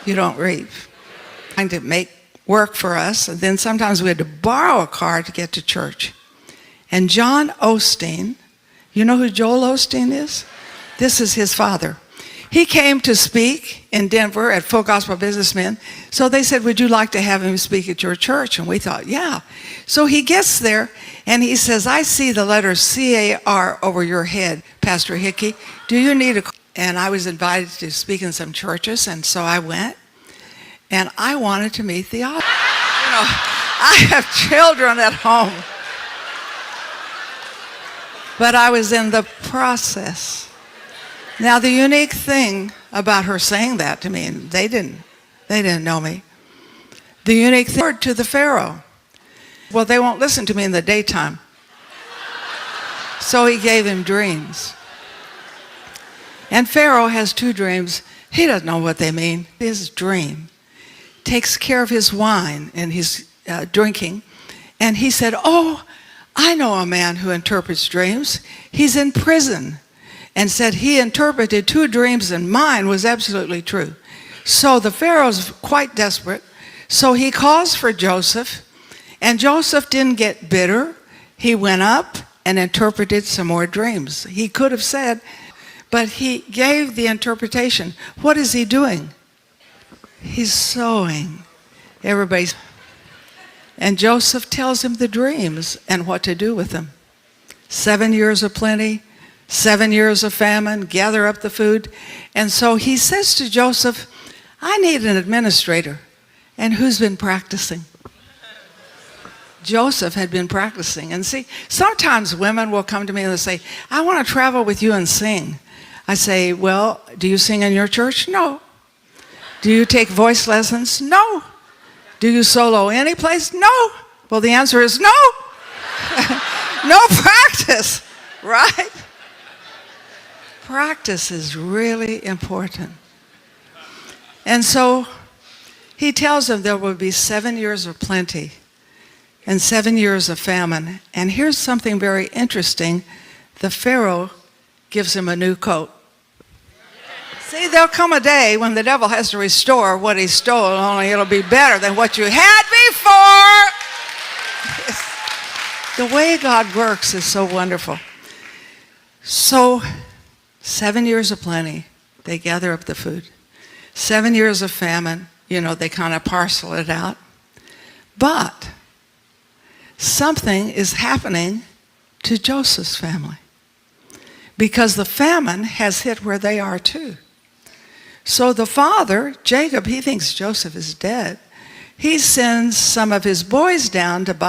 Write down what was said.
You don't reap. Trying to make work for us, and then sometimes we had to borrow a car to get to church. And John Osteen, you know who Joel Osteen is? This is his father. He came to speak in Denver at Full Gospel Businessmen. So they said, would you like to have him speak at your church? And we thought, yeah. So he gets there and he says, I see the letter C-A-R over your head, Pastor Hickey. Do you need a... And I was invited to speak in some churches, and so I went. And I wanted to meet the audience. You know, I have children at home. But I was in the process. Now, the unique thing about her saying that to me, and they didn't know me. The unique thing to the Pharaoh. Well, they won't listen to me in the daytime. So he gave him dreams. And Pharaoh has two dreams. He doesn't know what they mean. His dream takes care of his wine and his drinking. And he said, oh, I know a man who interprets dreams. He's in prison. And said he interpreted two dreams and mine was absolutely true. So the Pharaoh's quite desperate. So he calls for Joseph. And Joseph didn't get bitter. He went up and interpreted some more dreams. He could have said, but he gave the interpretation. What is he doing? He's sowing. Everybody's... And Joseph tells him the dreams and what to do with them. 7 years of plenty, 7 years of famine, gather up the food. And so he says to Joseph, I need an administrator. And who's been practicing? Joseph had been practicing. And see, sometimes women will come to me and they'll say, I want to travel with you and sing. I say, well, do you sing in your church? No. Do you take voice lessons? No. Do you solo any place? No. Well, the answer is no. No practice, right? Practice is really important. And so he tells them there will be 7 years of plenty and 7 years of famine. And here's something very interesting. The Pharaoh gives him a new coat. See, there'll come a day when the devil has to restore what he stole, only it'll be better than what you had before. The way God works is so wonderful. So, 7 years of plenty, they gather up the food. 7 years of famine, you know, they kind of parcel it out. But something is happening to Joseph's family, because the famine has hit where they are too. So the father, Jacob, he thinks Joseph is dead. He sends some of his boys down to buy